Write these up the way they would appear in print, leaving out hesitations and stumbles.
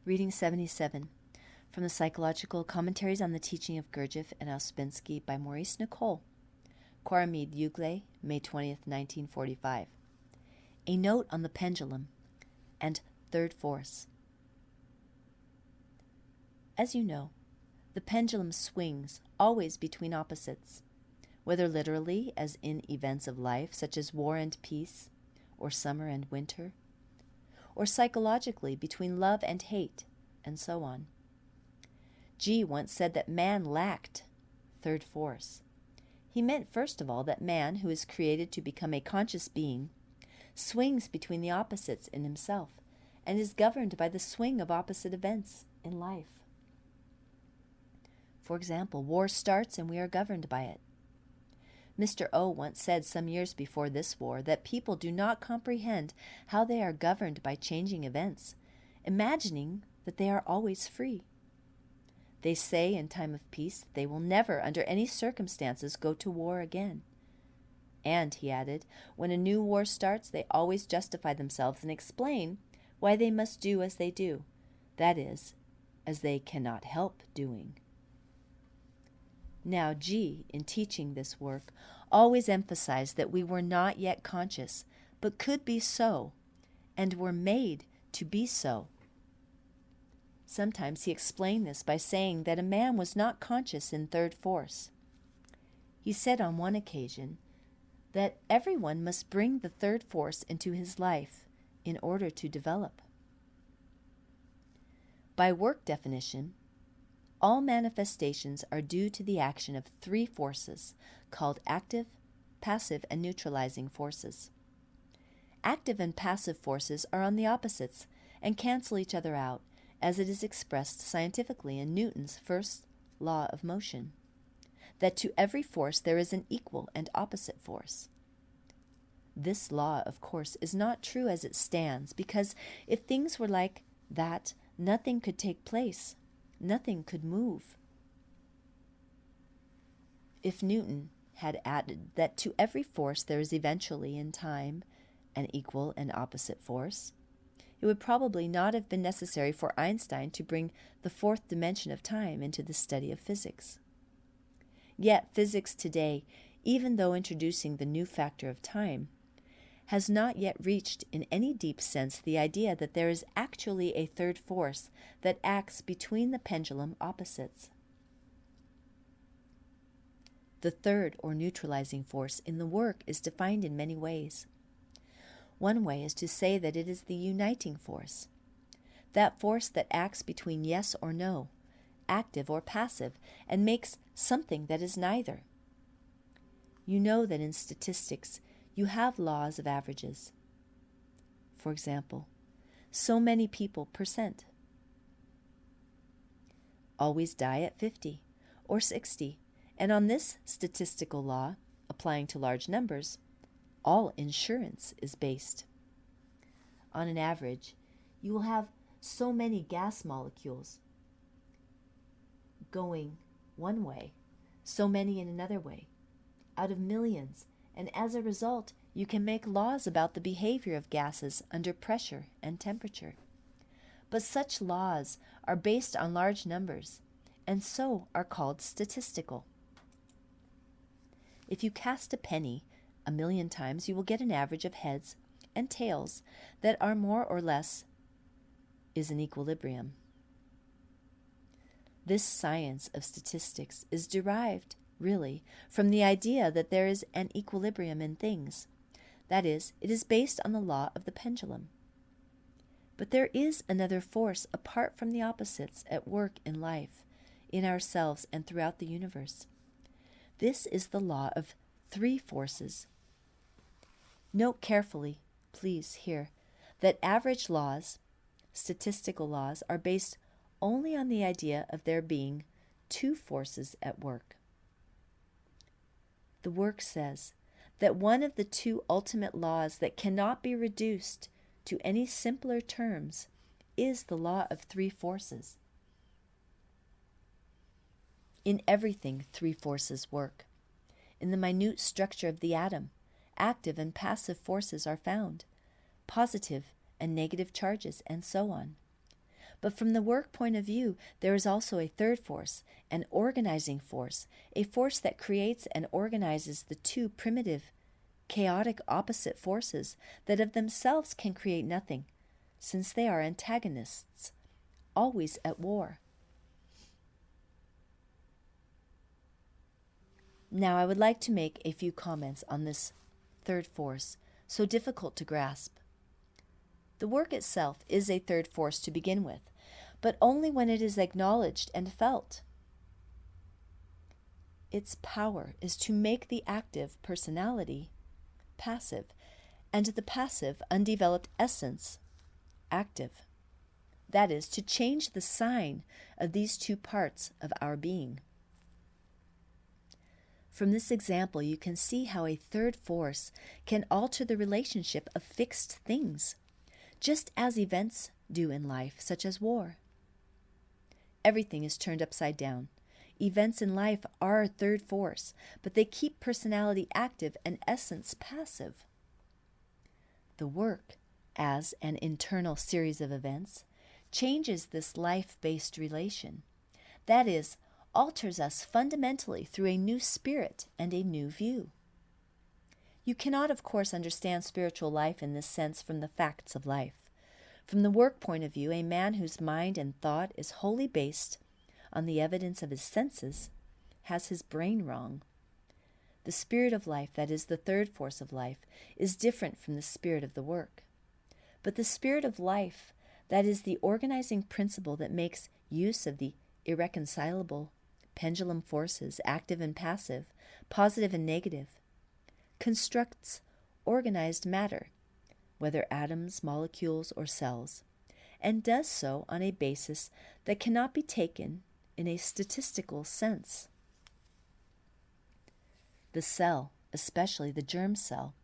Reading 77 from the Psychological Commentaries on the Teaching of Gurdjieff and Ouspensky by Maurice Nicoll, Quaramid Ugle, May 20th, 1945. A note on the pendulum and third force. As you know, the pendulum swings always between opposites, whether literally as in events of life such as war and peace, or summer and winter, or psychologically between love and hate, and so on. G once said that man lacked third force. He meant, first of all, that man, who is created to become a conscious being, swings between the opposites in himself and is governed by the swing of opposite events in life. For example, war starts and we are governed by it. Mr. O once said some years before this war that people do not comprehend how they are governed by changing events, imagining that they are always free. They say in time of peace that they will never, under any circumstances, go to war again. And, he added, when a new war starts, they always justify themselves and explain why they must do as they do, that is, as they cannot help doing. Now, G, in teaching this work, always emphasized that we were not yet conscious, but could be so, and were made to be so. Sometimes he explained this by saying that a man was not conscious in third force. He said on one occasion that everyone must bring the third force into his life in order to develop. By work definition, all manifestations are due to the action of three forces called active, passive, and neutralizing forces. Active and passive forces are on the opposites and cancel each other out, as it is expressed scientifically in Newton's first law of motion, that to every force there is an equal and opposite force. This law, of course, is not true as it stands, because if things were like that, nothing could take place. Nothing could move. If Newton had added that to every force there is eventually in time an equal and opposite force, it would probably not have been necessary for Einstein to bring the fourth dimension of time into the study of physics. Yet physics today, even though introducing the new factor of time, has not yet reached in any deep sense the idea that there is actually a third force that acts between the pendulum opposites. The third or neutralizing force in the work is defined in many ways. One way is to say that it is the uniting force, that force that acts between yes or no, active or passive, and makes something that is neither. You know that in statistics you have laws of averages. For example, so many people % always die at 50 or 60, and on this statistical law, applying to large numbers, all insurance is based. On an average, you will have so many gas molecules going one way, so many in another way, out of millions, and as a result, you can make laws about the behavior of gases under pressure and temperature. But such laws are based on large numbers, and so are called statistical. If you cast a penny 1,000,000 times, you will get an average of heads and tails that are more or less is in equilibrium. This science of statistics is derived, really, from the idea that there is an equilibrium in things. That is, it is based on the law of the pendulum. But there is another force apart from the opposites at work in life, in ourselves, and throughout the universe. This is the law of three forces. Note carefully, please, here, that average laws, statistical laws, are based only on the idea of there being two forces at work. The work says that one of the two ultimate laws that cannot be reduced to any simpler terms is the law of three forces. In everything, three forces work. In the minute structure of the atom, active and passive forces are found, positive and negative charges, and so on. But from the work point of view, there is also a third force, an organizing force, a force that creates and organizes the two primitive, chaotic opposite forces that of themselves can create nothing, since they are antagonists, always at war. Now I would like to make a few comments on this third force, so difficult to grasp. The work itself is a third force to begin with, but only when it is acknowledged and felt. Its power is to make the active personality passive, and the passive, undeveloped essence active. That is, to change the sign of these two parts of our being. From this example, you can see how a third force can alter the relationship of fixed things, just as events do in life, such as war. Everything is turned upside down. Events in life are a third force, but they keep personality active and essence passive. The work, as an internal series of events, changes this life-based relation. That is, alters us fundamentally through a new spirit and a new view. You cannot, of course, understand spiritual life in this sense from the facts of life. From the work point of view, a man whose mind and thought is wholly based on the evidence of his senses has his brain wrong. The spirit of life, that is, the third force of life, is different from the spirit of the work. But the spirit of life, that is, the organizing principle that makes use of the irreconcilable pendulum forces, active and passive, positive and negative, constructs organized matter, whether atoms, molecules, or cells, and does so on a basis that cannot be taken in a statistical sense. The cell, especially the germ cell,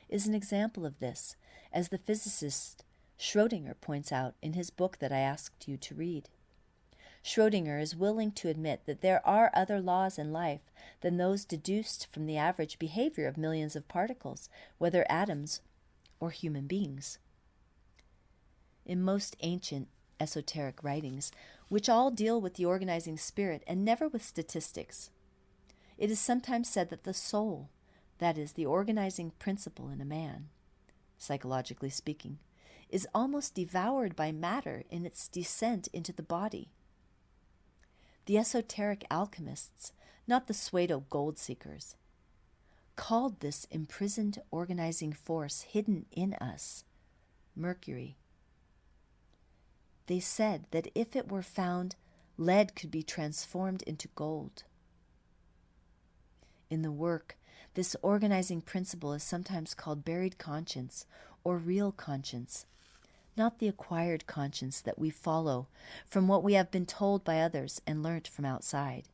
is an example of this, as the physicist Schrödinger points out in his book that I asked you to read. Schrödinger is willing to admit that there are other laws in life than those deduced from the average behavior of millions of particles, whether atoms or human beings. In most ancient esoteric writings, which all deal with the organizing spirit and never with statistics, it is sometimes said that the soul, that is, the organizing principle in a man, psychologically speaking, is almost devoured by matter in its descent into the body. The esoteric alchemists, not the pseudo gold seekers, called this imprisoned organizing force hidden in us Mercury. They said that if it were found, lead could be transformed into gold. In the work, this organizing principle is sometimes called buried conscience or real conscience, not the acquired conscience that we follow from what we have been told by others and learnt from outside.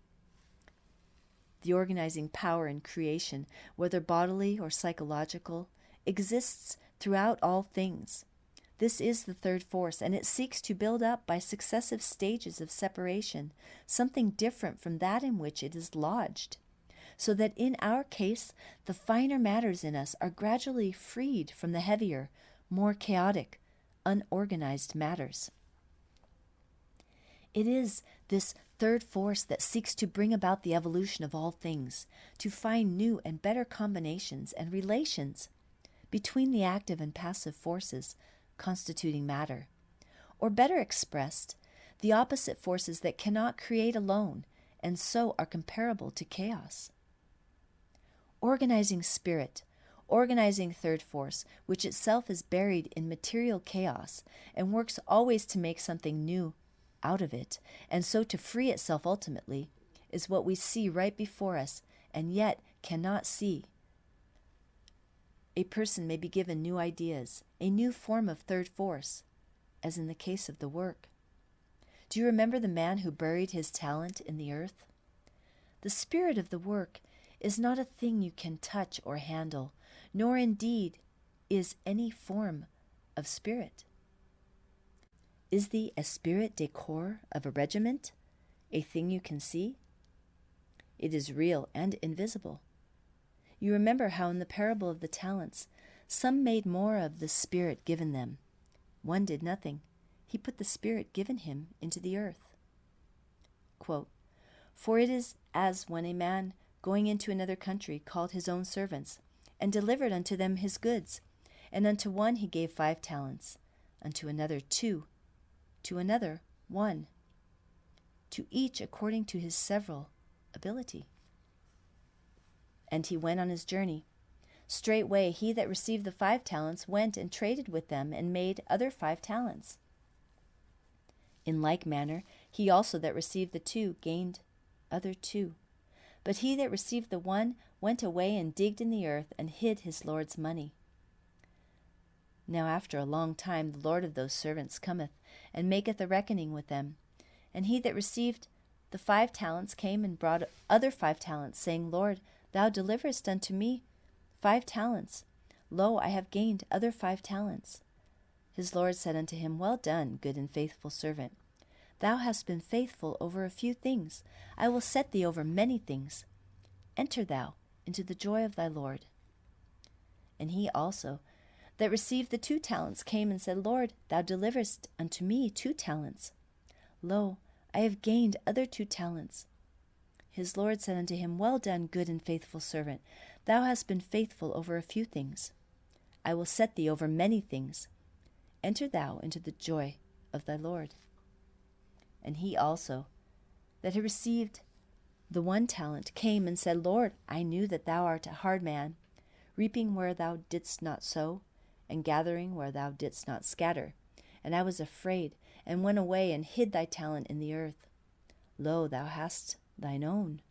The organizing power in creation, whether bodily or psychological, exists throughout all things. This is the third force, and it seeks to build up by successive stages of separation something different from that in which it is lodged, so that in our case the finer matters in us are gradually freed from the heavier, more chaotic, unorganized matters. It is this third force that seeks to bring about the evolution of all things, to find new and better combinations and relations between the active and passive forces constituting matter, or better expressed, the opposite forces that cannot create alone and so are comparable to chaos. Organizing spirit, organizing third force, which itself is buried in material chaos and works always to make something new out of it, and so to free itself ultimately, is what we see right before us and yet cannot see. A person may be given new ideas, a new form of third force, as in the case of the work. Do you remember the man who buried his talent in the earth? The spirit of the work is not a thing you can touch or handle, nor indeed is any form of spirit. Is the esprit de corps of a regiment a thing you can see? It is real and invisible. You remember how in the parable of the talents, some made more of the spirit given them. One did nothing. he put the spirit given him into the earth. Quote, "For it is as when a man going into another country called his own servants, and delivered unto them his goods. And unto one he gave 5 talents, unto another 2, to another 1, to each according to his several ability. And he went on his journey. Straightway he that received the 5 talents went and traded with them, and made other 5 talents. In like manner he also that received the 2 gained other 2. But he that received the 1 went away and digged in the earth, and hid his Lord's money. Now after a long time the Lord of those servants cometh, and maketh a reckoning with them. And he that received the 5 talents came and brought other 5 talents, saying, Lord, thou deliverest unto me 5 talents. Lo, I have gained other 5 talents. His Lord said unto him, Well done, good and faithful servant. Thou hast been faithful over a few things. I will set thee over many things. Enter thou into the joy of thy Lord. And he also that received the 2 talents came and said, Lord, thou deliverest unto me 2 talents. Lo, I have gained other 2 talents. His Lord said unto him, Well done, good and faithful servant. Thou hast been faithful over a few things. I will set thee over many things. Enter thou into the joy of thy Lord. And he also that had received the 1 talent came and said, Lord, I knew that thou art a hard man, reaping where thou didst not sow, and gathering where thou didst not scatter. And I was afraid, and went away and hid thy talent in the earth. Lo, thou hast thine own.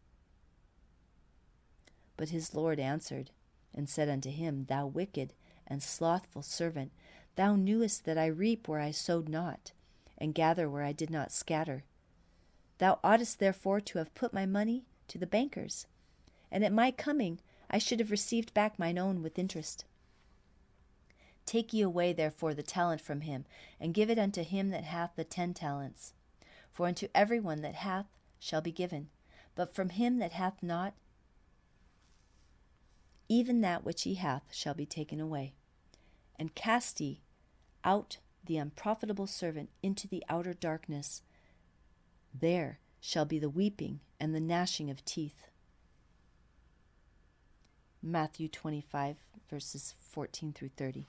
But his Lord answered and said unto him, Thou wicked and slothful servant, thou knewest that I reap where I sowed not, and gather where I did not scatter. Thou oughtest therefore to have put my money to the bankers, and at my coming I should have received back mine own with interest. Take ye away therefore the talent from him, and give it unto him that hath the 10 talents. For unto every one that hath shall be given, but from him that hath not, even that which he hath shall be taken away. And cast ye out the unprofitable servant into the outer darkness. There shall be the weeping and the gnashing of teeth. Matthew 25, verses 14 through 30.